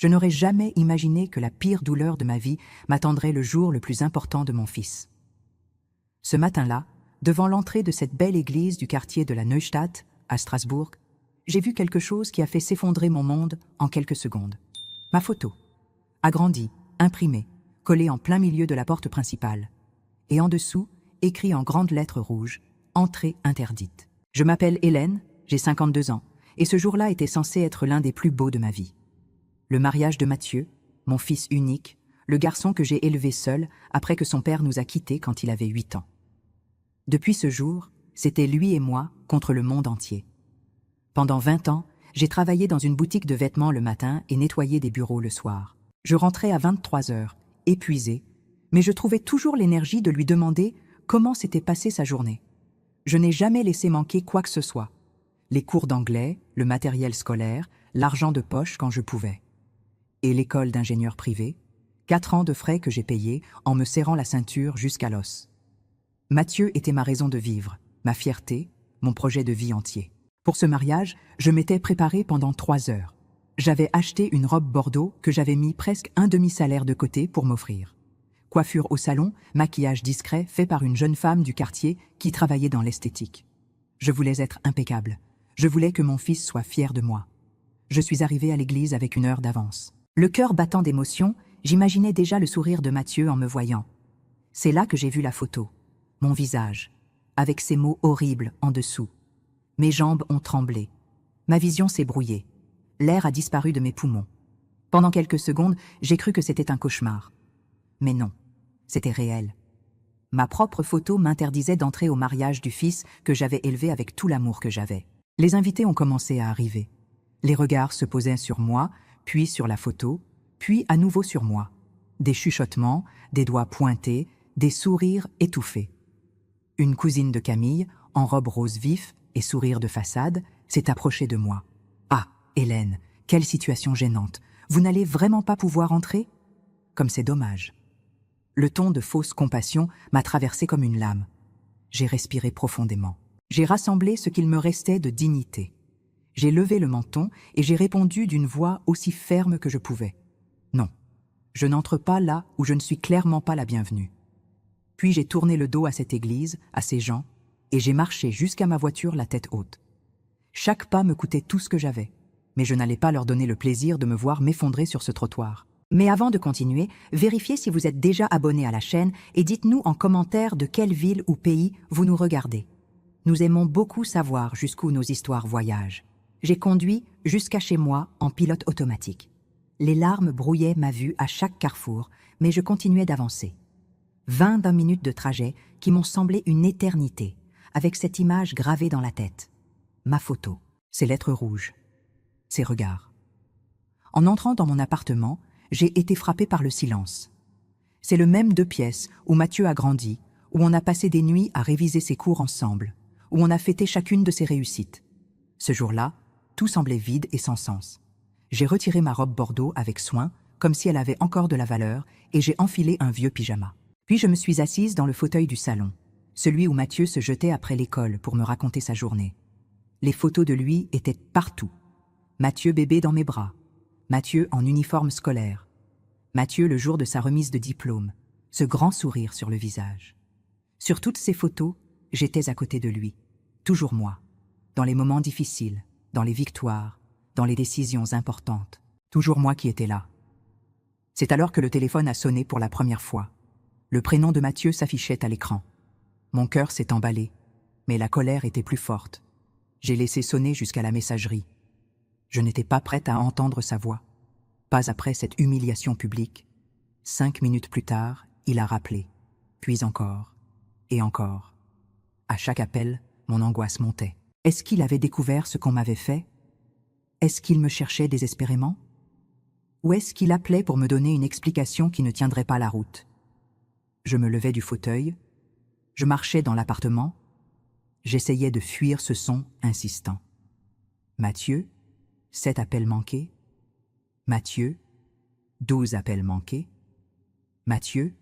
Je n'aurais jamais imaginé que la pire douleur de ma vie m'attendrait le jour le plus important de mon fils. Ce matin-là, devant l'entrée de cette belle église du quartier de la Neustadt, à Strasbourg, j'ai vu quelque chose qui a fait s'effondrer mon monde en quelques secondes. Ma photo, agrandie, imprimée, collée en plein milieu de la porte principale. Et en dessous, écrit en grandes lettres rouges, « Entrée interdite ». Je m'appelle Hélène, j'ai 52 ans, et ce jour-là était censé être l'un des plus beaux de ma vie. Le mariage de Mathieu, mon fils unique, le garçon que j'ai élevé seul après que son père nous a quittés quand il avait 8 ans. Depuis ce jour, c'était lui et moi contre le monde entier. Pendant 20 ans, j'ai travaillé dans une boutique de vêtements le matin et nettoyé des bureaux le soir. Je rentrais à 23 heures, épuisé, mais je trouvais toujours l'énergie de lui demander comment s'était passée sa journée. Je n'ai jamais laissé manquer quoi que ce soit. Les cours d'anglais, le matériel scolaire, l'argent de poche quand je pouvais. Et l'école d'ingénieur privé, 4 ans de frais que j'ai payés en me serrant la ceinture jusqu'à l'os. Mathieu était ma raison de vivre, ma fierté, mon projet de vie entier. Pour ce mariage, je m'étais préparé pendant 3 heures. J'avais acheté une robe bordeaux que j'avais mis presque un demi-salaire de côté pour m'offrir. Coiffure au salon, maquillage discret fait par une jeune femme du quartier qui travaillait dans l'esthétique. Je voulais être impeccable. Je voulais que mon fils soit fier de moi. Je suis arrivée à l'église avec 1 heure d'avance. Le cœur battant d'émotion, j'imaginais déjà le sourire de Mathieu en me voyant. C'est là que j'ai vu la photo. Mon visage, avec ces mots horribles en dessous. Mes jambes ont tremblé. Ma vision s'est brouillée. L'air a disparu de mes poumons. Pendant quelques secondes, j'ai cru que c'était un cauchemar. Mais non, c'était réel. Ma propre photo m'interdisait d'entrer au mariage du fils que j'avais élevé avec tout l'amour que j'avais. Les invités ont commencé à arriver. Les regards se posaient sur moi, puis sur la photo, puis à nouveau sur moi. Des chuchotements, des doigts pointés, des sourires étouffés. Une cousine de Camille, en robe rose vif et sourire de façade, s'est approchée de moi. « Ah, Hélène, quelle situation gênante. Vous n'allez vraiment pas pouvoir entrer ? Comme c'est dommage. » Le ton de fausse compassion m'a traversé comme une lame. J'ai respiré profondément. J'ai rassemblé ce qu'il me restait de dignité. J'ai levé le menton et j'ai répondu d'une voix aussi ferme que je pouvais. « Non, je n'entre pas là où je ne suis clairement pas la bienvenue. » Puis j'ai tourné le dos à cette église, à ces gens, et j'ai marché jusqu'à ma voiture la tête haute. Chaque pas me coûtait tout ce que j'avais, mais je n'allais pas leur donner le plaisir de me voir m'effondrer sur ce trottoir. Mais avant de continuer, vérifiez si vous êtes déjà abonné à la chaîne et dites-nous en commentaire de quelle ville ou pays vous nous regardez. Nous aimons beaucoup savoir jusqu'où nos histoires voyagent. J'ai conduit jusqu'à chez moi en pilote automatique. Les larmes brouillaient ma vue à chaque carrefour, mais je continuais d'avancer. 20 minutes de trajet qui m'ont semblé une éternité, avec cette image gravée dans la tête. Ma photo, ces lettres rouges, ces regards. En entrant dans mon appartement, j'ai été frappée par le silence. C'est le même 2 pièces où Mathieu a grandi, où on a passé des nuits à réviser ses cours ensemble, où on a fêté chacune de ses réussites. Ce jour-là, tout semblait vide et sans sens. J'ai retiré ma robe bordeaux avec soin, comme si elle avait encore de la valeur, et j'ai enfilé un vieux pyjama. Puis je me suis assise dans le fauteuil du salon, celui où Mathieu se jetait après l'école pour me raconter sa journée. Les photos de lui étaient partout. Mathieu bébé dans mes bras, Mathieu en uniforme scolaire, Mathieu le jour de sa remise de diplôme, ce grand sourire sur le visage. Sur toutes ces photos, j'étais à côté de lui, toujours moi, dans les moments difficiles, dans les victoires, dans les décisions importantes, toujours moi qui étais là. C'est alors que le téléphone a sonné pour la première fois. Le prénom de Mathieu s'affichait à l'écran. Mon cœur s'est emballé, mais la colère était plus forte. J'ai laissé sonner jusqu'à la messagerie. Je n'étais pas prête à entendre sa voix. Pas après cette humiliation publique. 5 minutes plus tard, il a rappelé. Puis encore, et encore. À chaque appel, mon angoisse montait. Est-ce qu'il avait découvert ce qu'on m'avait fait? Est-ce qu'il me cherchait désespérément? Ou est-ce qu'il appelait pour me donner une explication qui ne tiendrait pas la route? Je me levais du fauteuil, je marchais dans l'appartement, j'essayais de fuir ce son insistant. Mathieu, 7 appels manqués. Mathieu, 12 appels manqués. Mathieu,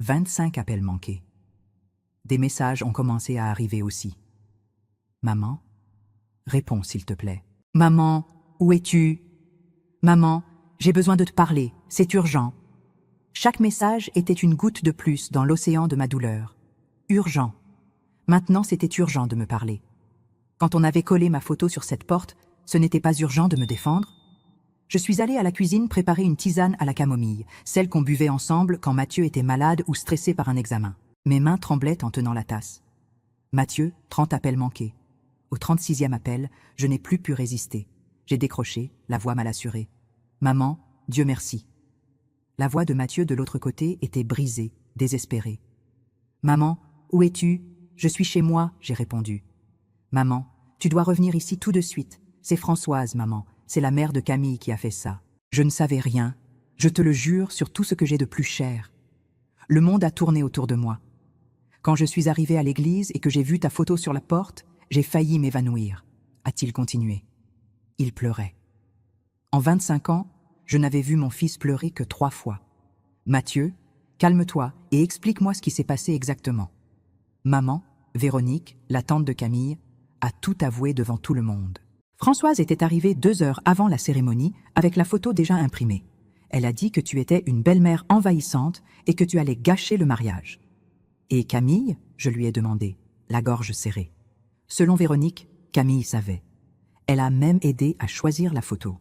25 appels manqués. Des messages ont commencé à arriver aussi. Maman, réponds s'il te plaît. Maman, où es-tu? Maman, j'ai besoin de te parler, c'est urgent. Chaque message était une goutte de plus dans l'océan de ma douleur. Urgent. Maintenant, c'était urgent de me parler. Quand on avait collé ma photo sur cette porte, ce n'était pas urgent de me défendre? Je suis allée à la cuisine préparer une tisane à la camomille, celle qu'on buvait ensemble quand Mathieu était malade ou stressé par un examen. Mes mains tremblaient en tenant la tasse. Mathieu, 30 appels manqués. Au 36e appel, je n'ai plus pu résister. J'ai décroché, la voix mal assurée. Maman, Dieu merci. La voix de Mathieu de l'autre côté était brisée, désespérée. Maman, où es-tu? Je suis chez moi, j'ai répondu. Maman, tu dois revenir ici tout de suite. C'est Françoise, maman. C'est la mère de Camille qui a fait ça. Je ne savais rien. Je te le jure sur tout ce que j'ai de plus cher. Le monde a tourné autour de moi. Quand je suis arrivée à l'église et que j'ai vu ta photo sur la porte, j'ai failli m'évanouir, a-t-il continué. Il pleurait. En 25 ans, je n'avais vu mon fils pleurer que 3 fois. Mathieu, calme-toi et explique-moi ce qui s'est passé exactement. Maman, Véronique, la tante de Camille, a tout avoué devant tout le monde. Françoise était arrivée 2 heures avant la cérémonie avec la photo déjà imprimée. Elle a dit que tu étais une belle-mère envahissante et que tu allais gâcher le mariage. Et Camille, je lui ai demandé, la gorge serrée. Selon Véronique, Camille savait. Elle a même aidé à choisir la photo.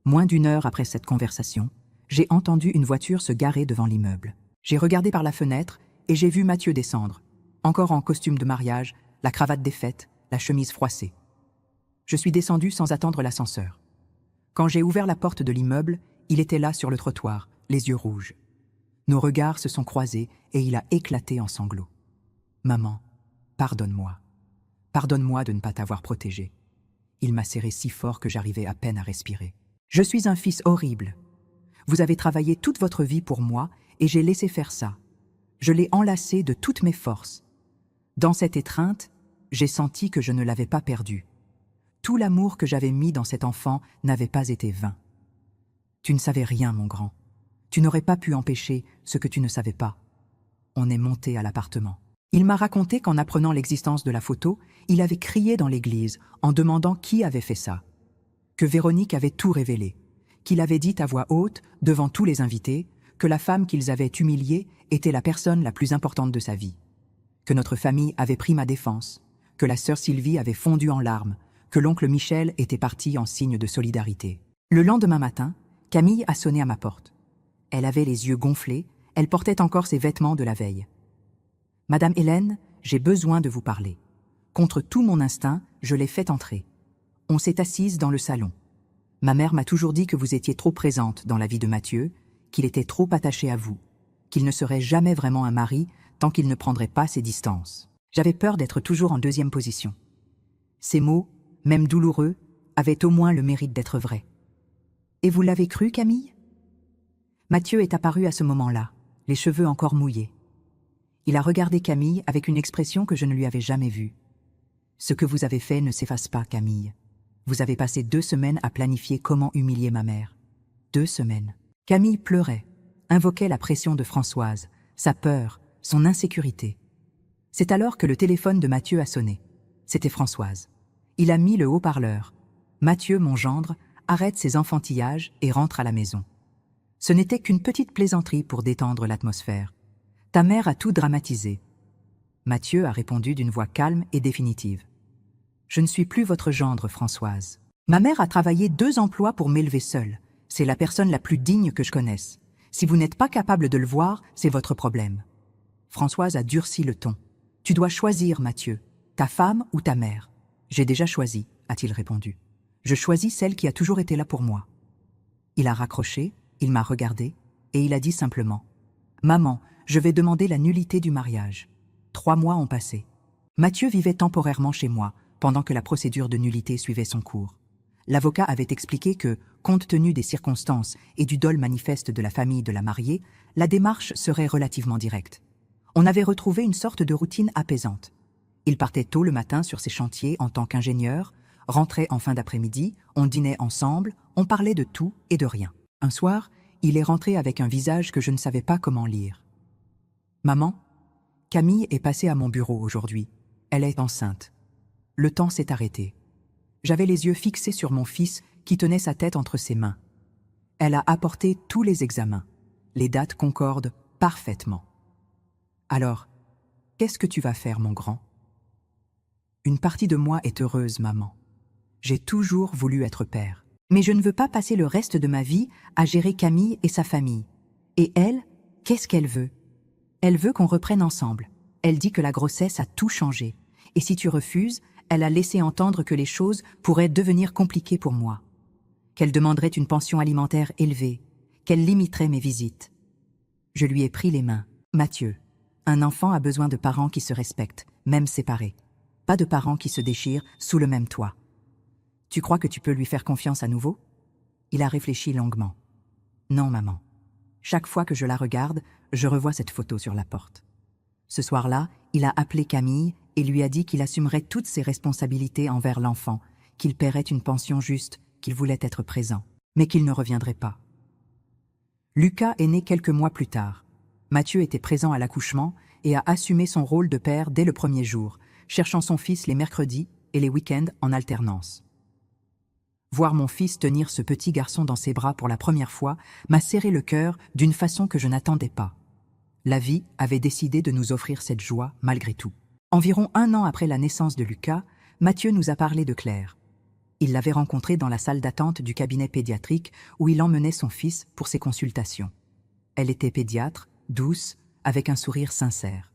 Moins d'1 heure après cette conversation, j'ai entendu une voiture se garer devant l'immeuble. J'ai regardé par la fenêtre et j'ai vu Mathieu descendre, encore en costume de mariage, la cravate défaite, la chemise froissée. Je suis descendue sans attendre l'ascenseur. Quand j'ai ouvert la porte de l'immeuble, il était là sur le trottoir, les yeux rouges. Nos regards se sont croisés et il a éclaté en sanglots. Maman, pardonne-moi. Pardonne-moi de ne pas t'avoir protégée. Il m'a serré si fort que j'arrivais à peine à respirer. Je suis un fils horrible. Vous avez travaillé toute votre vie pour moi et j'ai laissé faire ça. Je l'ai enlacé de toutes mes forces. Dans cette étreinte, j'ai senti que je ne l'avais pas perdu. Tout l'amour que j'avais mis dans cet enfant n'avait pas été vain. Tu ne savais rien, mon grand. Tu n'aurais pas pu empêcher ce que tu ne savais pas. On est monté à l'appartement. Il m'a raconté qu'en apprenant l'existence de la photo, il avait crié dans l'église en demandant qui avait fait ça. Que Véronique avait tout révélé. Qu'il avait dit à voix haute, devant tous les invités, que la femme qu'ils avaient humiliée était la personne la plus importante de sa vie. Que notre famille avait pris ma défense. Que la sœur Sylvie avait fondu en larmes. Que l'oncle Michel était parti en signe de solidarité. Le lendemain matin, Camille a sonné à ma porte. Elle avait les yeux gonflés, elle portait encore ses vêtements de la veille. « Madame Hélène, j'ai besoin de vous parler. Contre tout mon instinct, je l'ai fait entrer. On s'est assise dans le salon. Ma mère m'a toujours dit que vous étiez trop présente dans la vie de Mathieu, qu'il était trop attaché à vous, qu'il ne serait jamais vraiment un mari tant qu'il ne prendrait pas ses distances. J'avais peur d'être toujours en deuxième position. Ces mots, même douloureux, avaient au moins le mérite d'être vrais. Et vous l'avez cru, Camille ? Mathieu est apparu à ce moment-là, les cheveux encore mouillés. Il a regardé Camille avec une expression que je ne lui avais jamais vue. Ce que vous avez fait ne s'efface pas, Camille. Vous avez passé 2 semaines à planifier comment humilier ma mère. 2 semaines. Camille pleurait, invoquait la pression de Françoise, sa peur, son insécurité. C'est alors que le téléphone de Mathieu a sonné. C'était Françoise. Il a mis le haut-parleur. Mathieu, mon gendre, arrête ses enfantillages et rentre à la maison. Ce n'était qu'une petite plaisanterie pour détendre l'atmosphère. Ta mère a tout dramatisé. Mathieu a répondu d'une voix calme et définitive. Je ne suis plus votre gendre, Françoise. Ma mère a travaillé 2 emplois pour m'élever seule. C'est la personne la plus digne que je connaisse. Si vous n'êtes pas capable de le voir, c'est votre problème. Françoise a durci le ton. Tu dois choisir, Mathieu, ta femme ou ta mère. J'ai déjà choisi, a-t-il répondu. Je choisis celle qui a toujours été là pour moi. Il a raccroché, il m'a regardé, et il a dit simplement « Maman, je vais demander la nullité du mariage. » 3 mois ont passé. Mathieu vivait temporairement chez moi, pendant que la procédure de nullité suivait son cours. L'avocat avait expliqué que, compte tenu des circonstances et du dol manifeste de la famille de la mariée, la démarche serait relativement directe. On avait retrouvé une sorte de routine apaisante. Il partait tôt le matin sur ses chantiers en tant qu'ingénieur, rentrait en fin d'après-midi, on dînait ensemble, on parlait de tout et de rien. Un soir, il est rentré avec un visage que je ne savais pas comment lire. « Maman, Camille est passée à mon bureau aujourd'hui. Elle est enceinte. » Le temps s'est arrêté. J'avais les yeux fixés sur mon fils qui tenait sa tête entre ses mains. Elle a apporté tous les examens. Les dates concordent parfaitement. Alors, qu'est-ce que tu vas faire, mon grand? Une partie de moi est heureuse, maman. J'ai toujours voulu être père. Mais je ne veux pas passer le reste de ma vie à gérer Camille et sa famille. Et elle, qu'est-ce qu'elle veut? Elle veut qu'on reprenne ensemble. Elle dit que la grossesse a tout changé. Et si tu refuses, elle a laissé entendre que les choses pourraient devenir compliquées pour moi. Qu'elle demanderait une pension alimentaire élevée, qu'elle limiterait mes visites. Je lui ai pris les mains. Mathieu, un enfant a besoin de parents qui se respectent, même séparés. Pas de parents qui se déchirent sous le même toit. Tu crois que tu peux lui faire confiance à nouveau? Il a réfléchi longuement. Non, maman. Chaque fois que je la regarde, je revois cette photo sur la porte. Ce soir-là, il a appelé Camille et lui a dit qu'il assumerait toutes ses responsabilités envers l'enfant, qu'il paierait une pension juste, qu'il voulait être présent, mais qu'il ne reviendrait pas. Lucas est né quelques mois plus tard. Mathieu était présent à l'accouchement et a assumé son rôle de père dès le premier jour, cherchant son fils les mercredis et les week-ends en alternance. Voir mon fils tenir ce petit garçon dans ses bras pour la première fois m'a serré le cœur d'une façon que je n'attendais pas. La vie avait décidé de nous offrir cette joie malgré tout. Environ 1 an après la naissance de Lucas, Mathieu nous a parlé de Claire. Il l'avait rencontrée dans la salle d'attente du cabinet pédiatrique où il emmenait son fils pour ses consultations. Elle était pédiatre, douce, avec un sourire sincère.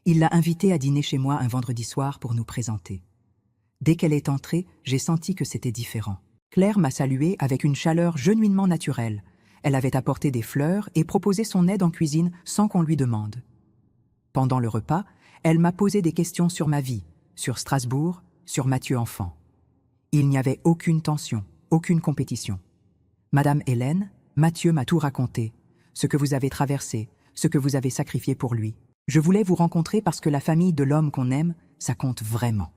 Il l'a invitée à dîner chez moi un vendredi soir pour nous présenter. Dès qu'elle est entrée, j'ai senti que c'était différent. Claire m'a salué avec une chaleur genuinement naturelle. Elle avait apporté des fleurs et proposé son aide en cuisine sans qu'on lui demande. Pendant le repas, elle m'a posé des questions sur ma vie, sur Strasbourg, sur Mathieu enfant. Il n'y avait aucune tension, aucune compétition. Madame Hélène, Mathieu m'a tout raconté, ce que vous avez traversé, ce que vous avez sacrifié pour lui. Je voulais vous rencontrer parce que la famille de l'homme qu'on aime, ça compte vraiment.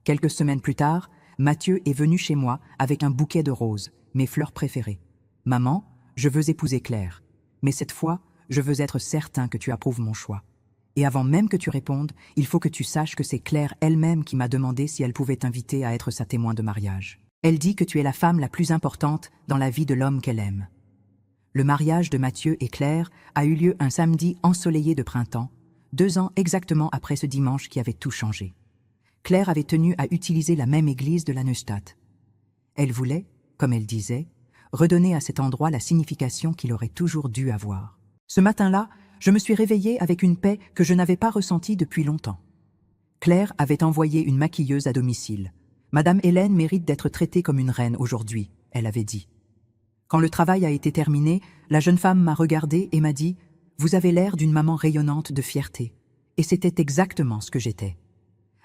Quelques semaines plus tard, Mathieu est venu chez moi avec un bouquet de roses, mes fleurs préférées. Maman, je veux épouser Claire, mais cette fois, je veux être certain que tu approuves mon choix. Et avant même que tu répondes, il faut que tu saches que c'est Claire elle-même qui m'a demandé si elle pouvait t'inviter à être sa témoin de mariage. Elle dit que tu es la femme la plus importante dans la vie de l'homme qu'elle aime. Le mariage de Mathieu et Claire a eu lieu un samedi ensoleillé de printemps, 2 ans exactement après ce dimanche qui avait tout changé. Claire avait tenu à utiliser la même église de la Neustadt. Elle voulait, comme elle disait, redonner à cet endroit la signification qu'il aurait toujours dû avoir. Ce matin-là, je me suis réveillée avec une paix que je n'avais pas ressentie depuis longtemps. Claire avait envoyé une maquilleuse à domicile. Madame Hélène mérite d'être traitée comme une reine aujourd'hui, elle avait dit. Quand le travail a été terminé, la jeune femme m'a regardée et m'a dit « Vous avez l'air d'une maman rayonnante de fierté. » Et c'était exactement ce que j'étais.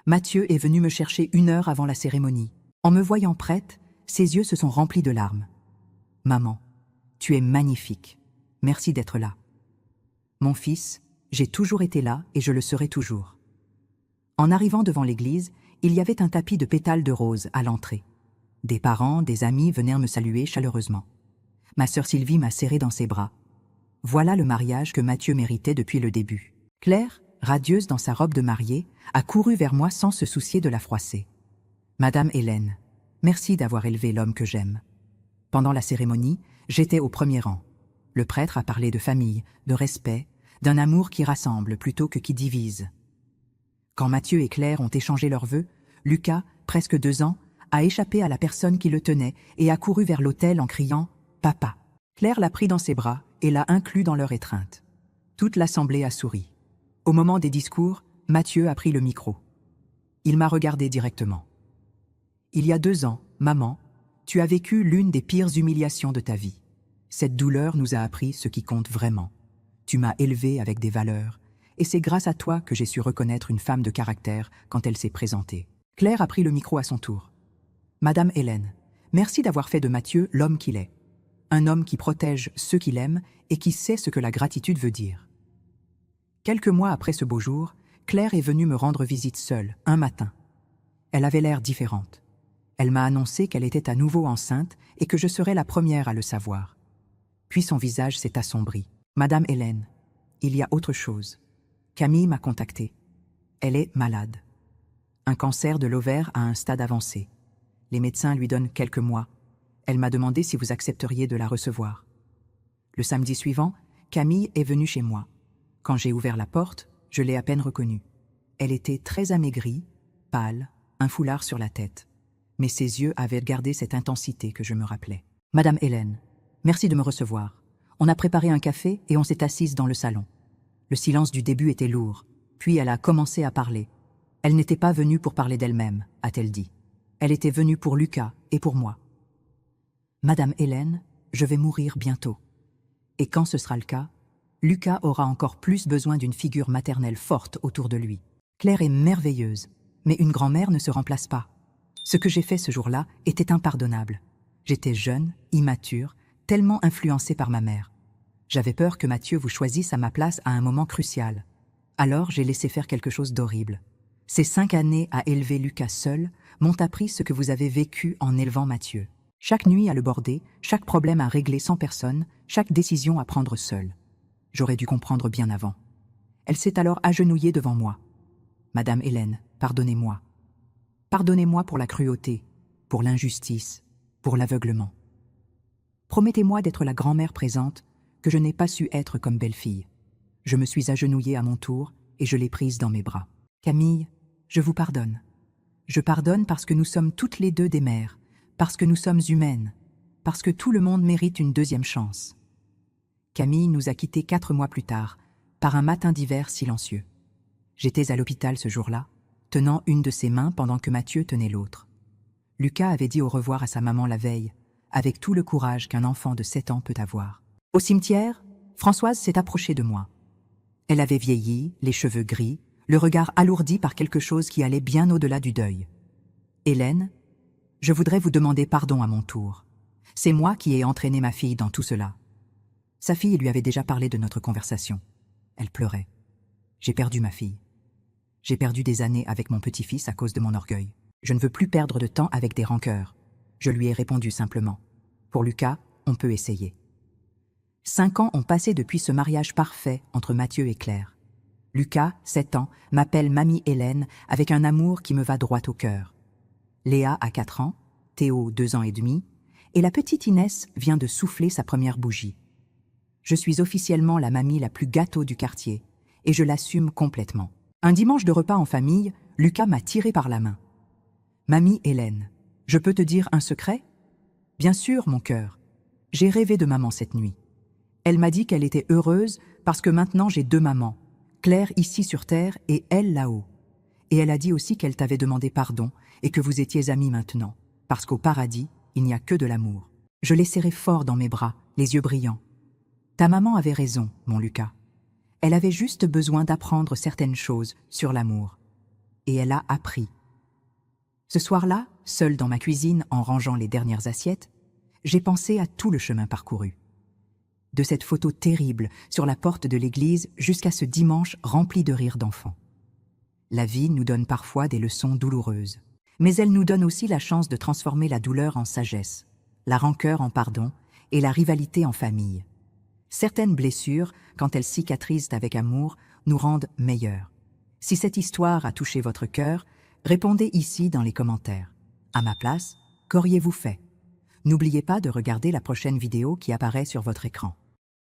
Mathieu est venu me chercher 1 heure avant la cérémonie. En me voyant prête, ses yeux se sont remplis de larmes. « Maman, tu es magnifique. Merci d'être là. » Mon fils, j'ai toujours été là et je le serai toujours. En arrivant devant l'église, il y avait un tapis de pétales de roses à l'entrée. Des parents, des amis vinrent me saluer chaleureusement. Ma sœur Sylvie m'a serré dans ses bras. Voilà le mariage que Mathieu méritait depuis le début. Claire, radieuse dans sa robe de mariée, a couru vers moi sans se soucier de la froisser. Madame Hélène, merci d'avoir élevé l'homme que j'aime. Pendant la cérémonie, j'étais au premier rang. Le prêtre a parlé de famille, de respect, d'un amour qui rassemble plutôt que qui divise. Quand Mathieu et Claire ont échangé leurs vœux, Lucas, presque 2 ans, a échappé à la personne qui le tenait et a couru vers l'autel en criant « Papa ». Claire l'a pris dans ses bras et l'a inclus dans leur étreinte. Toute l'assemblée a souri. Au moment des discours, Mathieu a pris le micro. Il m'a regardé directement. « Il y a 2 ans, maman, tu as vécu l'une des pires humiliations de ta vie. Cette douleur nous a appris ce qui compte vraiment. Tu m'as élevé avec des valeurs, et c'est grâce à toi que j'ai su reconnaître une femme de caractère quand elle s'est présentée. » Claire a pris le micro à son tour. « Madame Hélène, merci d'avoir fait de Mathieu l'homme qu'il est. Un homme qui protège ceux qu'il aime et qui sait ce que la gratitude veut dire. » Quelques mois après ce beau jour, Claire est venue me rendre visite seule, un matin. Elle avait l'air différente. Elle m'a annoncé qu'elle était à nouveau enceinte et que je serais la première à le savoir. Puis son visage s'est assombri. « Madame Hélène, il y a autre chose. Camille m'a contactée. Elle est malade. Un cancer de l'ovaire à un stade avancé. Les médecins lui donnent quelques mois. Elle m'a demandé si vous accepteriez de la recevoir. Le samedi suivant, Camille est venue chez moi. Quand j'ai ouvert la porte, je l'ai à peine reconnue. Elle était très amaigrie, pâle, un foulard sur la tête. Mais ses yeux avaient gardé cette intensité que je me rappelais. « Madame Hélène, merci de me recevoir. On a préparé un café et on s'est assise dans le salon. Le silence du début était lourd, puis elle a commencé à parler. Elle n'était pas venue pour parler d'elle-même, a-t-elle dit. Elle était venue pour Lucas et pour moi. Madame Hélène, je vais mourir bientôt. Et quand ce sera le cas, Lucas aura encore plus besoin d'une figure maternelle forte autour de lui. Claire est merveilleuse, mais une grand-mère ne se remplace pas. Ce que j'ai fait ce jour-là était impardonnable. J'étais jeune, immature, tellement influencée par ma mère. J'avais peur que Mathieu vous choisisse à ma place à un moment crucial. Alors j'ai laissé faire quelque chose d'horrible. Ces 5 années à élever Lucas seul m'ont appris ce que vous avez vécu en élevant Mathieu. Chaque nuit à le border, chaque problème à régler sans personne, chaque décision à prendre seule. J'aurais dû comprendre bien avant. Elle s'est alors agenouillée devant moi. « Madame Hélène, pardonnez-moi. Pardonnez-moi pour la cruauté, pour l'injustice, pour l'aveuglement. Promettez-moi d'être la grand-mère présente que je n'ai pas su être comme belle-fille. » Je me suis agenouillée à mon tour et je l'ai prise dans mes bras. « Camille, je vous pardonne. Je pardonne parce que nous sommes toutes les deux des mères, parce que nous sommes humaines, parce que tout le monde mérite une deuxième chance. » Camille nous a quittés 4 mois plus tard, par un matin d'hiver silencieux. J'étais à l'hôpital ce jour-là, tenant une de ses mains pendant que Mathieu tenait l'autre. Lucas avait dit au revoir à sa maman la veille, avec tout le courage qu'un enfant de 7 ans peut avoir. Au cimetière, Françoise s'est approchée de moi. Elle avait vieilli, les cheveux gris, le regard alourdi par quelque chose qui allait bien au-delà du deuil. « Hélène, je voudrais vous demander pardon à mon tour. C'est moi qui ai entraîné ma fille dans tout cela. » Sa fille lui avait déjà parlé de notre conversation. Elle pleurait. J'ai perdu ma fille. J'ai perdu des années avec mon petit-fils à cause de mon orgueil. Je ne veux plus perdre de temps avec des rancœurs. Je lui ai répondu simplement. Pour Lucas, on peut essayer. 5 ans ont passé depuis ce mariage parfait entre Mathieu et Claire. Lucas, 7 ans, m'appelle Mamie Hélène avec un amour qui me va droit au cœur. Léa a 4 ans, Théo 2 ans et demi, et la petite Inès vient de souffler sa première bougie. Je suis officiellement la mamie la plus gâteau du quartier, et je l'assume complètement. Un dimanche de repas en famille, Lucas m'a tiré par la main. « Mamie Hélène, je peux te dire un secret ? » « Bien sûr, mon cœur. J'ai rêvé de maman cette nuit. Elle m'a dit qu'elle était heureuse parce que maintenant j'ai 2 mamans, Claire ici sur terre et elle là-haut. Et elle a dit aussi qu'elle t'avait demandé pardon et que vous étiez amis maintenant, parce qu'au paradis, il n'y a que de l'amour. » Je l'ai serré fort dans mes bras, les yeux brillants. « Ta maman avait raison, mon Lucas. Elle avait juste besoin d'apprendre certaines choses sur l'amour. Et elle a appris. » Ce soir-là, seule dans ma cuisine en rangeant les dernières assiettes, j'ai pensé à tout le chemin parcouru. De cette photo terrible sur la porte de l'église jusqu'à ce dimanche rempli de rires d'enfants. La vie nous donne parfois des leçons douloureuses, mais elle nous donne aussi la chance de transformer la douleur en sagesse, la rancœur en pardon et la rivalité en famille. Certaines blessures, quand elles cicatrisent avec amour, nous rendent meilleurs. Si cette histoire a touché votre cœur, répondez ici dans les commentaires. À ma place, qu'auriez-vous fait ? N'oubliez pas de regarder la prochaine vidéo qui apparaît sur votre écran.